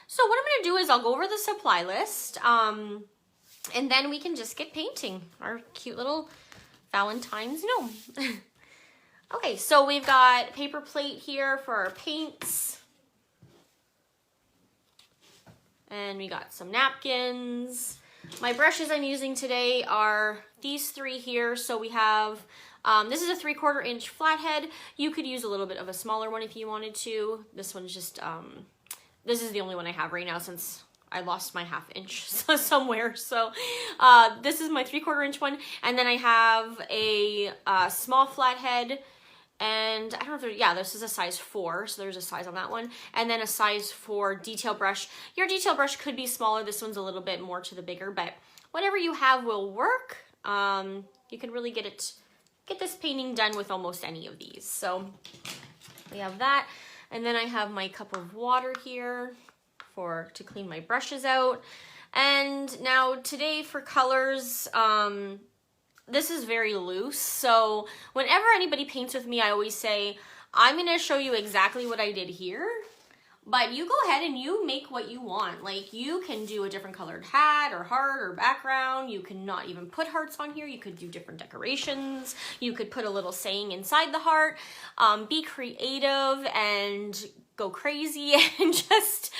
So what I'm going to do is I'll go over the supply list, and then we can just get painting our cute little Valentine's gnome. Okay, so we've got paper plate here for our paints. And we got some napkins. My brushes I'm using today are these three here. So we have, this is a 3/4 inch flathead. You could use a little bit of a smaller one if you wanted to. This one's just, this is the only one I have right now since I lost my 1/2 inch somewhere. So this is my 3/4 inch one. And then I have a small flathead. And I don't know if there, yeah, this is a size 4, so there's a size on that one. And then a size 4 detail brush. Your detail brush could be smaller. This one's a little bit more to the bigger, but whatever you have will work. You can really get this painting done with almost any of these. So we have that. And then I have my cup of water here to clean my brushes out. And now today for colors, this is very loose, so whenever anybody paints with me, I always say, I'm going to show you exactly what I did here, but you go ahead and you make what you want. Like, you can do a different colored hat or heart or background. You can not even put hearts on here. You could do different decorations. You could put a little saying inside the heart. Be creative and go crazy and just...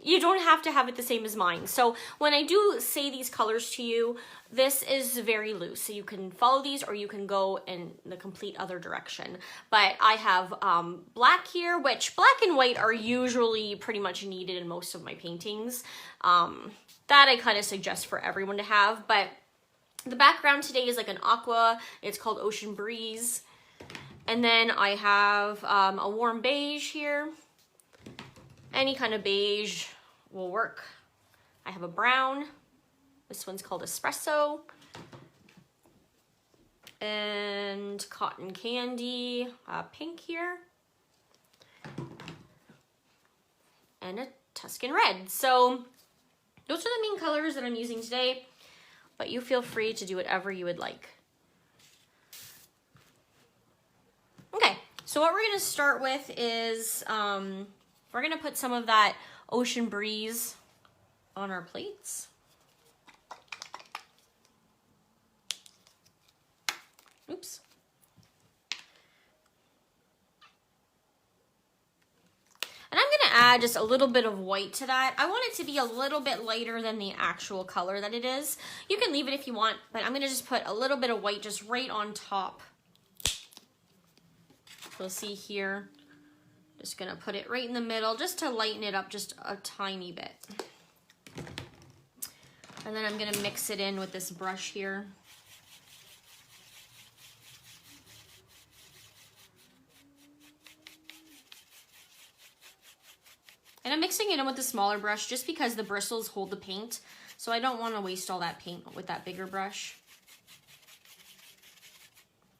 You don't have to have it the same as mine. So when I do say these colors to you, this is very loose. So you can follow these or you can go in the complete other direction. But I have black here, which black and white are usually pretty much needed in most of my paintings. That I kind of suggest for everyone to have. But the background today is like an aqua. It's called Ocean Breeze. And then I have a warm beige here. Any kind of beige will work. I have a brown. This one's called Espresso. And cotton candy, pink here. And a Tuscan red. So those are the main colors that I'm using today, but you feel free to do whatever you would like. Okay, so what we're gonna start with is, we're gonna put some of that Ocean Breeze on our plates. Oops. And I'm gonna add just a little bit of white to that. I want it to be a little bit lighter than the actual color that it is. You can leave it if you want, but I'm gonna just put a little bit of white just right on top. You'll see here. Just gonna put it right in the middle just to lighten it up just a tiny bit. And then I'm gonna mix it in with this brush here. And I'm mixing it in with the smaller brush just because the bristles hold the paint. So I don't wanna waste all that paint with that bigger brush.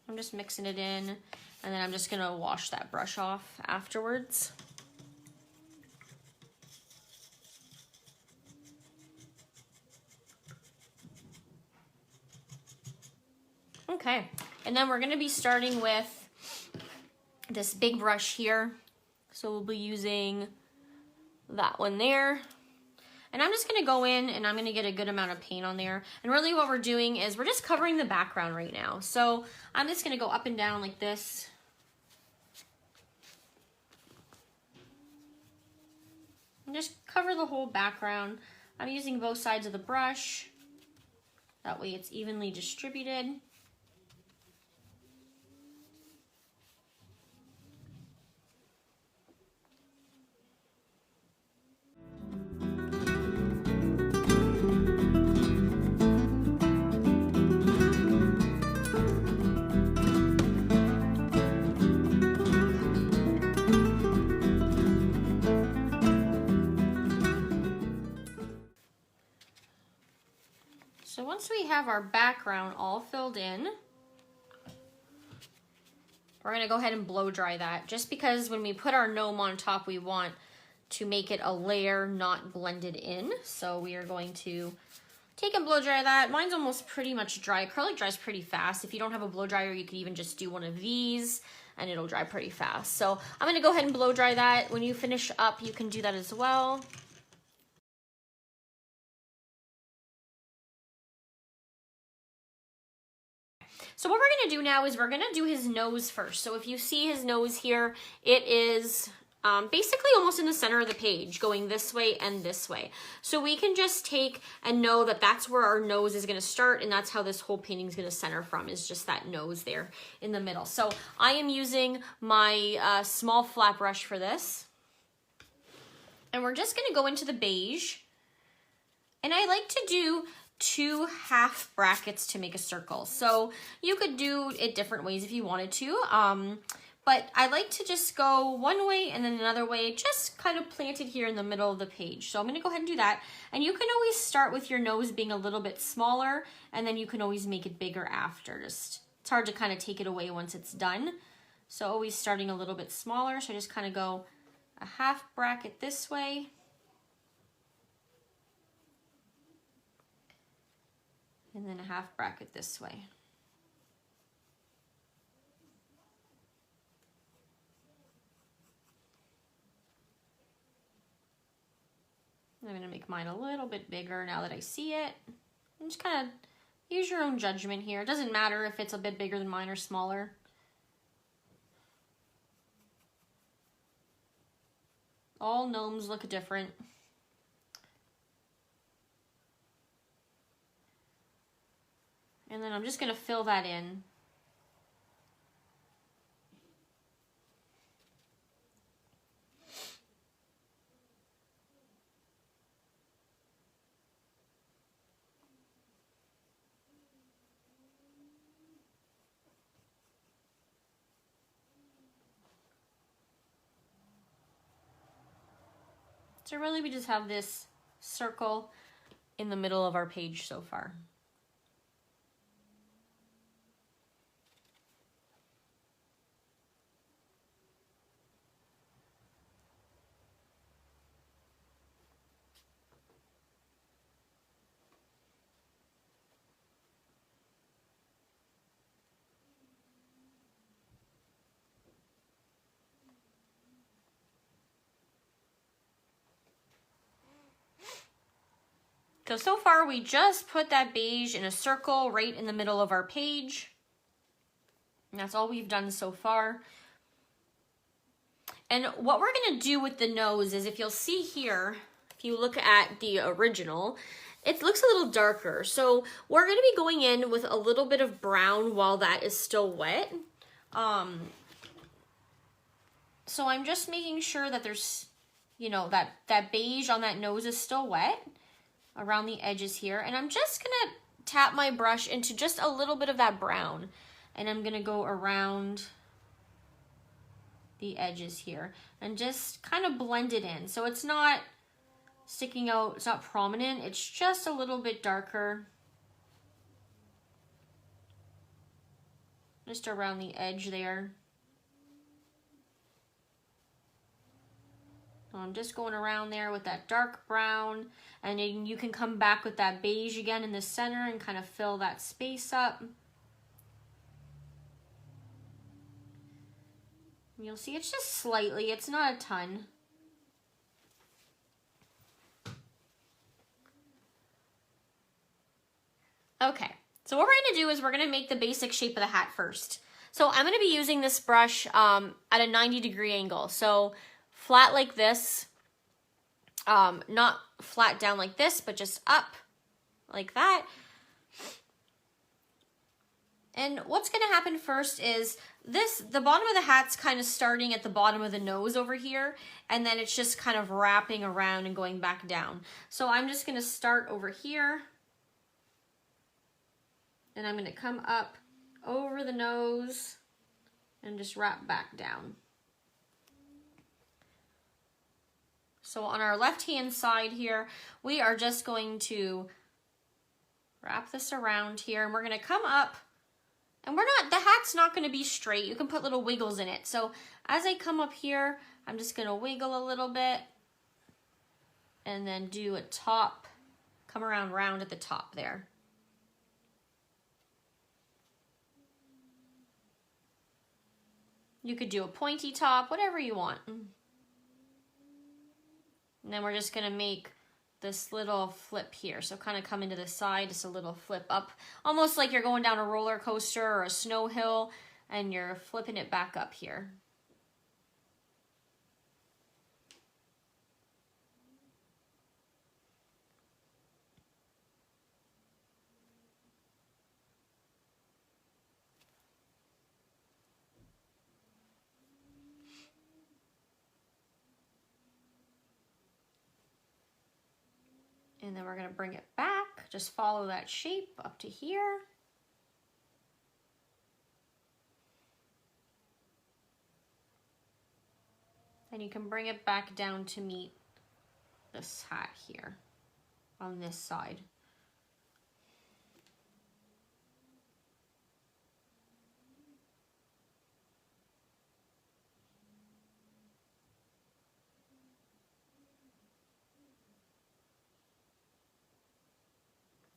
I'm just mixing it in. And then I'm just gonna wash that brush off afterwards. Okay, and then we're gonna be starting with this big brush here. So we'll be using that one there. And I'm just gonna go in and I'm gonna get a good amount of paint on there. And really what we're doing is we're just covering the background right now. So I'm just gonna go up and down like this. And just cover the whole background. I'm using both sides of the brush. That way it's evenly distributed. So once we have our background all filled in, we're gonna go ahead and blow dry that, just because when we put our gnome on top, we want to make it a layer, not blended in. So we are going to take and blow dry that. Mine's almost pretty much dry. Acrylic dries pretty fast. If you don't have a blow dryer, you could even just do one of these and it'll dry pretty fast. So I'm gonna go ahead and blow dry that. When you finish up, you can do that as well. So what we're gonna do now is we're gonna do his nose first. So if you see his nose here, it is basically almost in the center of the page, going this way and this way. So we can just take and know that that's where our nose is gonna start, and that's how this whole painting is gonna center from, is just that nose there in the middle. So I am using my small flat brush for this. And we're just gonna go into the beige. And I like to do 2 half brackets to make a circle. So you could do it different ways if you wanted to. But I like to just go one way and then another way, just kind of planted here in the middle of the page. So I'm gonna go ahead and do that. And you can always start with your nose being a little bit smaller, and then you can always make it bigger after. It's hard to kind of take it away once it's done. So always starting a little bit smaller. So I just kind of go a half bracket this way. And then a half bracket this way. I'm going to make mine a little bit bigger now that I see it. And just kind of use your own judgment here. It doesn't matter if it's a bit bigger than mine or smaller. All gnomes look different. And then I'm just going to fill that in. So really we just have this circle in the middle of our page so far. So far we just put that beige in a circle right in the middle of our page. And that's all we've done so far. And what we're gonna do with the nose is, if you'll see here, if you look at the original, it looks a little darker. So we're gonna be going in with a little bit of brown while that is still wet. So I'm just making sure that there's, you know, that beige on that nose is still wet around the edges here. And I'm just gonna tap my brush into just a little bit of that brown. And I'm gonna go around the edges here and just kind of blend it in. So it's not sticking out, it's not prominent, it's just a little bit darker. Just around the edge there. So I'm just going around there with that dark brown, and then you can come back with that beige again in the center and kind of fill that space up. You'll see it's just slightly, it's not a ton. Okay, so what we're gonna do is we're gonna make the basic shape of the hat first. So I'm gonna be using this brush at a 90-degree angle. So flat like this, not flat down like this, but just up like that. And what's gonna happen first is the bottom of the hat's kind of starting at the bottom of the nose over here, and then it's just kind of wrapping around and going back down. So I'm just gonna start over here, and I'm gonna come up over the nose and just wrap back down. So on our left-hand side here, we are just going to wrap this around here, and we're gonna come up, and the hat's not gonna be straight. You can put little wiggles in it. So as I come up here, I'm just gonna wiggle a little bit and then do a top, come around round at the top there. You could do a pointy top, whatever you want. And then we're just gonna make this little flip here. So kind of come into the side, just a little flip up, almost like you're going down a roller coaster or a snow hill and you're flipping it back up here. And then we're going to bring it back. Just follow that shape up to here. And you can bring it back down to meet this hat here on this side.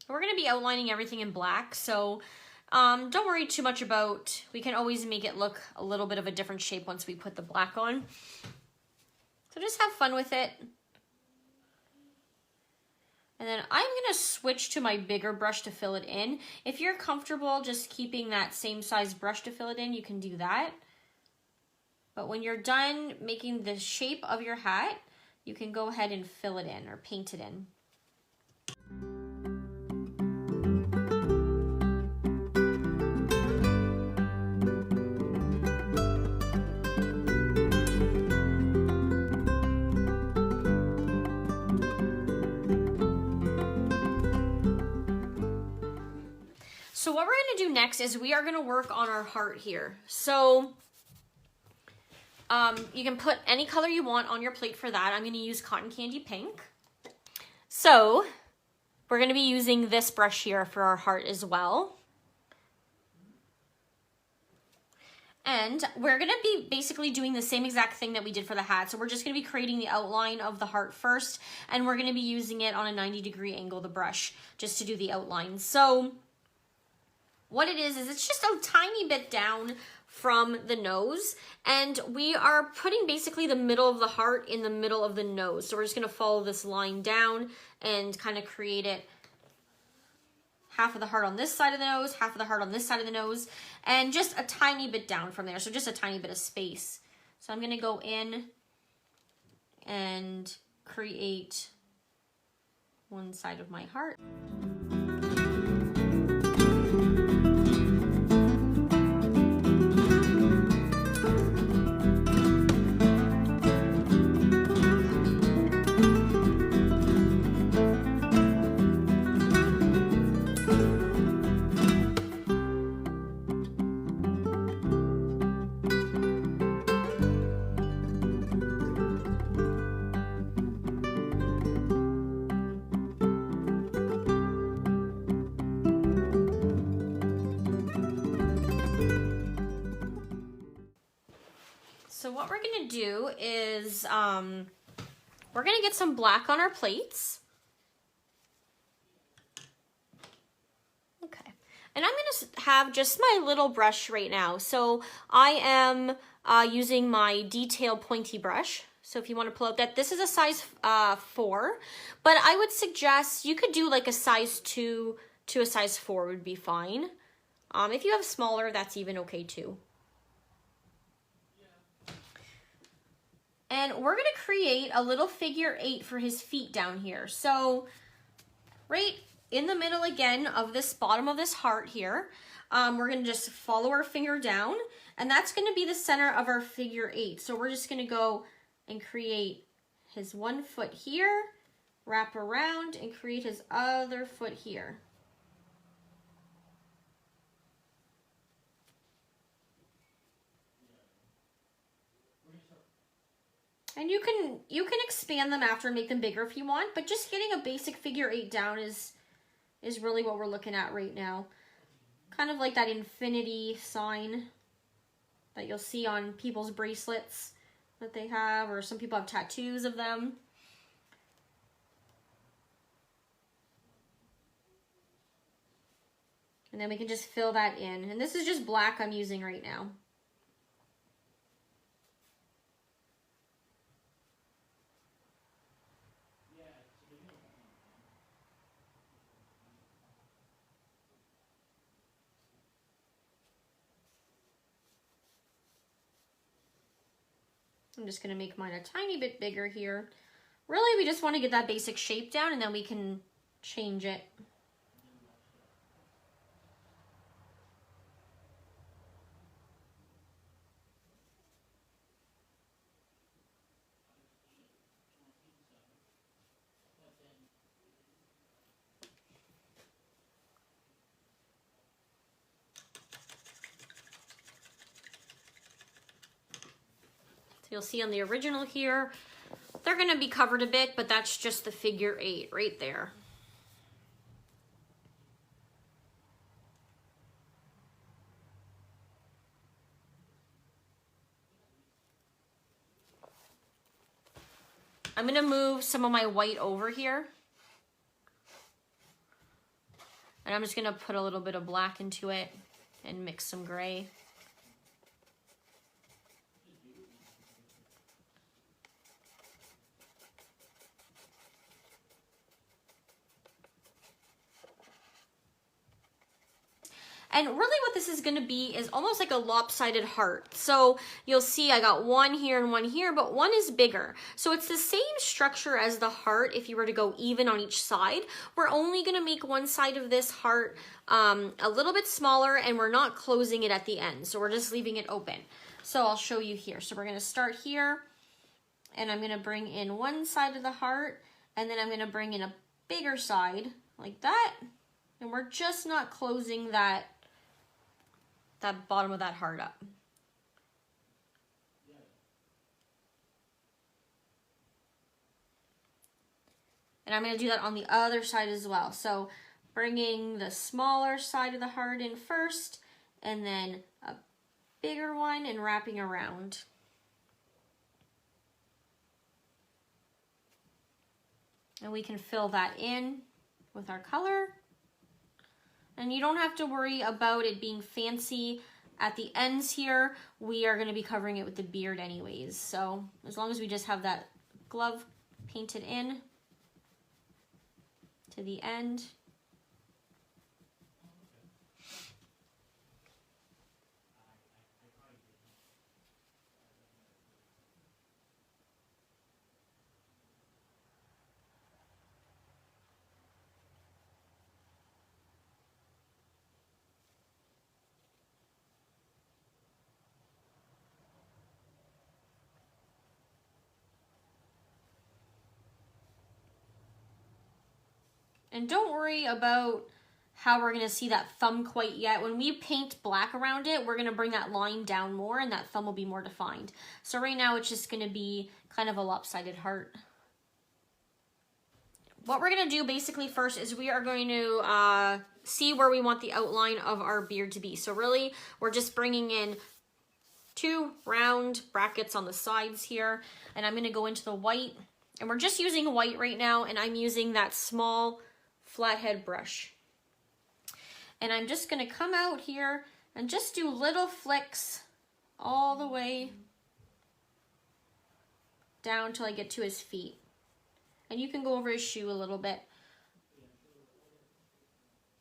We're going to be outlining everything in black, so don't worry too much about, we can always make it look a little bit of a different shape once we put the black on. So just have fun with it. And then I'm going to switch to my bigger brush to fill it in. If you're comfortable just keeping that same size brush to fill it in, you can do that. But when you're done making the shape of your hat, you can go ahead and fill it in or paint it in. So what we're going to do next is we are going to work on our heart here. So you can put any color you want on your plate for that. I'm going to use cotton candy pink. So we're going to be using this brush here for our heart as well. And we're going to be basically doing the same exact thing that we did for the hat. So we're just going to be creating the outline of the heart first, and we're going to be using it on a 90-degree angle, the brush, just to do the outline. So what it is it's just a tiny bit down from the nose, and we are putting basically the middle of the heart in the middle of the nose. So we're just going to follow this line down and kind of create it. Half of the heart on this side of the nose, half of the heart on this side of the nose, and just a tiny bit down from there. So just a tiny bit of space. So I'm going to go in and create one side of my heart. So what we're going to do is we're going to get some black on our plates. Okay. And I'm going to have just my little brush right now. So I am using my detail pointy brush. So if you want to pull out that, this is a size 4, but I would suggest you could do like a size 2 to a size 4 would be fine. If you have smaller, that's even okay too. And we're going to create a little figure 8 for his feet down here. So right in the middle again of this bottom of this heart here, we're going to just follow our finger down, and that's going to be the center of our figure 8. So we're just going to go and create his one foot here, wrap around, and create his other foot here. And you can expand them after and make them bigger if you want, but just getting a basic figure 8 down is really what we're looking at right now. Kind of like that infinity sign that you'll see on people's bracelets that they have, or some people have tattoos of them. And then we can just fill that in. And this is just black I'm using right now. I'm just gonna make mine a tiny bit bigger here. Really, we just want to get that basic shape down and then we can change it. So you'll see on the original here, they're gonna be covered a bit, but that's just the figure 8 right there. I'm gonna move some of my white over here. And I'm just gonna put a little bit of black into it and mix some gray. And really what this is gonna be is almost like a lopsided heart. So you'll see I got one here and one here, but one is bigger. So it's the same structure as the heart if you were to go even on each side. We're only gonna make one side of this heart a little bit smaller, and we're not closing it at the end. So we're just leaving it open. So I'll show you here. So we're gonna start here, and I'm gonna bring in one side of the heart, and then I'm gonna bring in a bigger side like that. And we're just not closing that bottom of that heart up. And I'm going to do that on the other side as well. So bringing the smaller side of the heart in first, and then a bigger one and wrapping around. And we can fill that in with our color. And you don't have to worry about it being fancy at the ends here. We are going to be covering it with the beard anyways. So as long as we just have that glove painted in to the end. And don't worry about how we're gonna see that thumb quite yet. When we paint black around it, we're gonna bring that line down more and that thumb will be more defined. So right now it's just gonna be kind of a lopsided heart. What we're gonna do basically first is we are going to see where we want the outline of our beard to be. So really, we're just bringing in 2 round brackets on the sides here, and I'm gonna go into the white, and we're just using white right now, and I'm using that small flathead brush. And I'm just gonna come out here and just do little flicks all the way down till I get to his feet. And you can go over his shoe a little bit.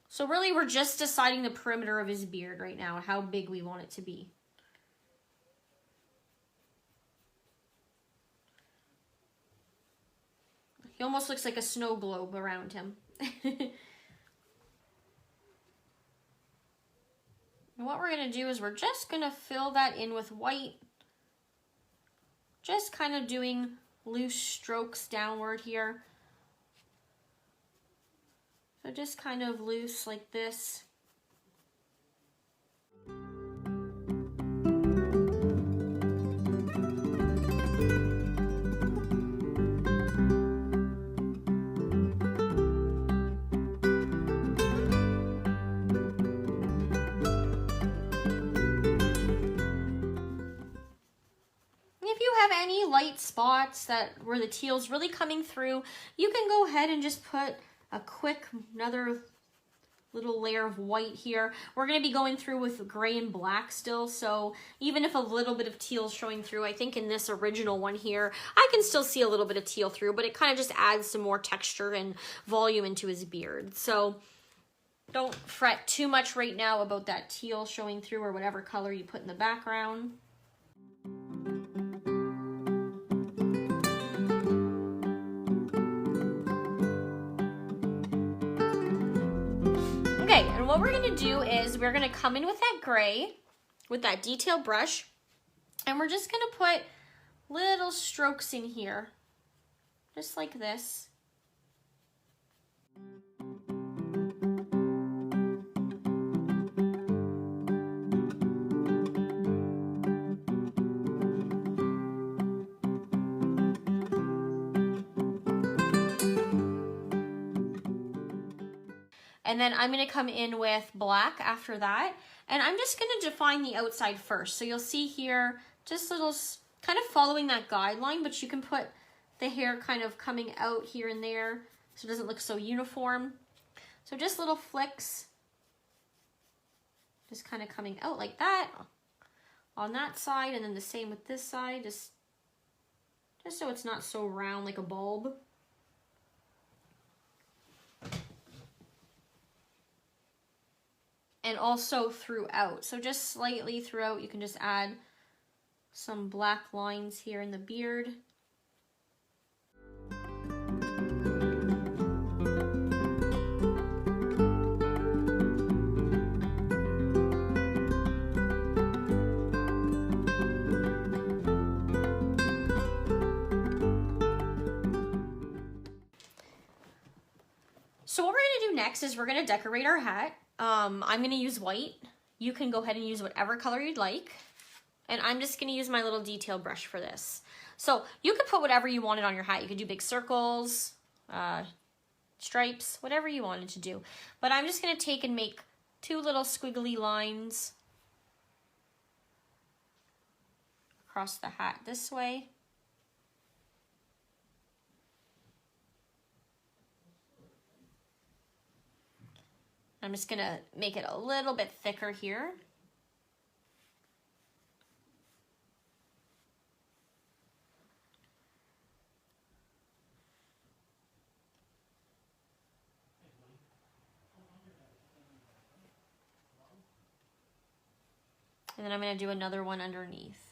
So really we're just deciding the perimeter of his beard right now, how big we want it to be. He almost looks like a snow globe around him. And what we're going to do is we're just going to fill that in with white. Just kind of doing loose strokes downward here. So just kind of loose like this. Any light spots where the teal's really coming through, you can go ahead and just put a quick another little layer of white here. We're going to be going through with gray and black still, so even if a little bit of teal is showing through, I think in this original one here, I can still see a little bit of teal through, but it kind of just adds some more texture and volume into his beard. So don't fret too much right now about that teal showing through or whatever color you put in the background. what we're gonna do is we're gonna come in with that gray, with that detail brush, and we're just gonna put little strokes in here, just like this. And then I'm gonna come in with black after that. And I'm just gonna define the outside first. So you'll see here, just little, kind of following that guideline, but you can put the hair kind of coming out here and there so it doesn't look so uniform. So just little flicks, just kind of coming out like that on that side, and then the same with this side, just so it's not so round like a bulb. And also throughout. So just slightly throughout, you can just add some black lines here in the beard. So what we're gonna do next is we're gonna decorate our hat. I'm gonna use white. You can go ahead and use whatever color you'd like. And I'm just gonna use my little detail brush for this. So you could put whatever you wanted on your hat. You could do big circles, stripes, whatever you wanted to do. But I'm just gonna take and make two little squiggly lines across the hat this way. I'm just gonna make it a little bit thicker here. And then I'm gonna do another one underneath.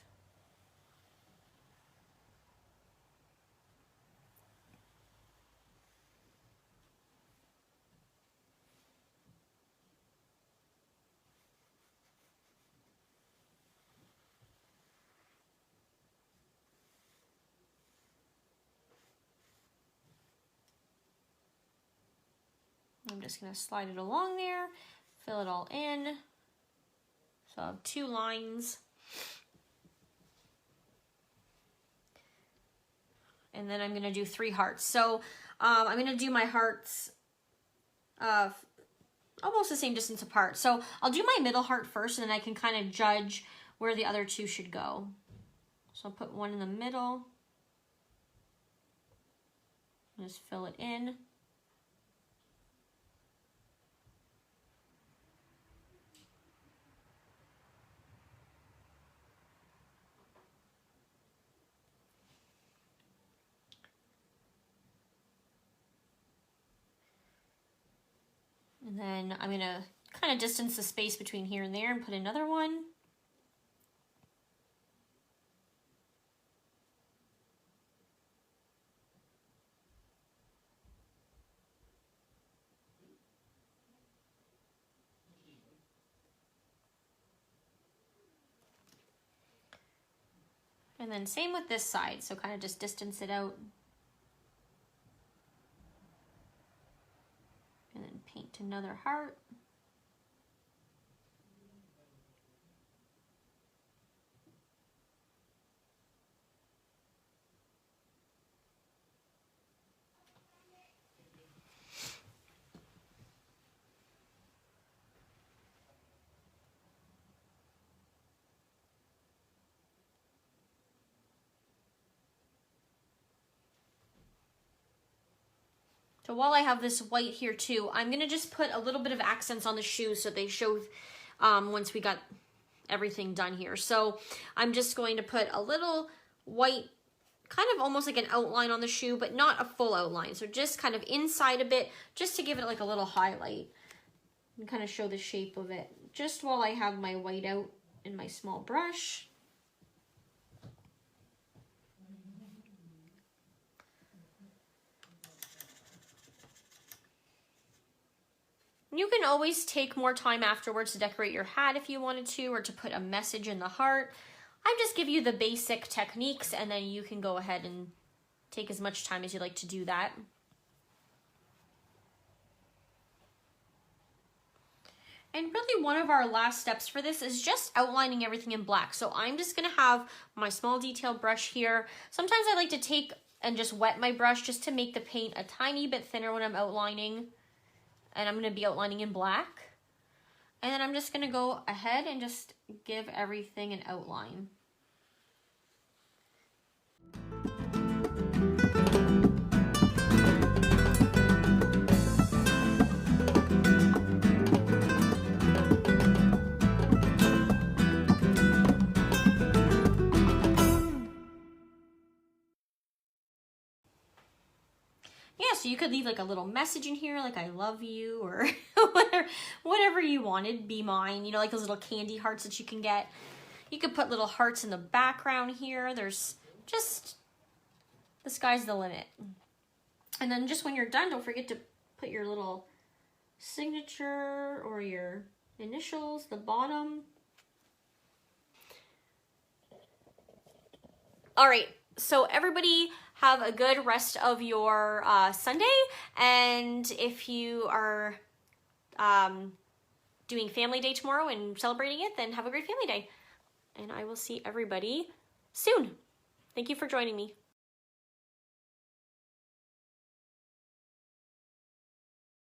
I'm just gonna slide it along there, fill it all in. So I have two lines. And then I'm gonna do 3 hearts. So I'm gonna do my hearts almost the same distance apart. So I'll do my middle heart first, and then I can kind of judge where the other 2 should go. So I'll put one in the middle. Just fill it in. And then I'm gonna kind of distance the space between here and there and put another one. And then same with this side, so kind of just distance it out. And then paint another heart. So while I have this white here too, I'm gonna just put a little bit of accents on the shoes so they show once we got everything done here. So I'm just going to put a little white, kind of almost like an outline on the shoe, but not a full outline. So just kind of inside a bit, just to give it like a little highlight and kind of show the shape of it. Just while I have my white out in my small brush. You can always take more time afterwards to decorate your hat if you wanted to, or to put a message in the heart. I just give you the basic techniques, and then you can go ahead and take as much time as you like to do that. And really one of our last steps for this is just outlining everything in black. So I'm just gonna have my small detail brush here. Sometimes I like to take and just wet my brush just to make the paint a tiny bit thinner when I'm outlining. And I'm gonna be outlining in black. And then I'm just gonna go ahead and just give everything an outline. Yeah, so you could leave like a little message in here, like I love you, or whatever you wanted, be mine, you know, like those little candy hearts that you can get. You could put little hearts in the background here. There's just, the sky's the limit. And then just when you're done, don't forget to put your little signature or your initials, the bottom. All right, so everybody have a good rest of your Sunday, and if you are doing family day tomorrow and celebrating it, then have a great family day. And I will see everybody soon. Thank you for joining me.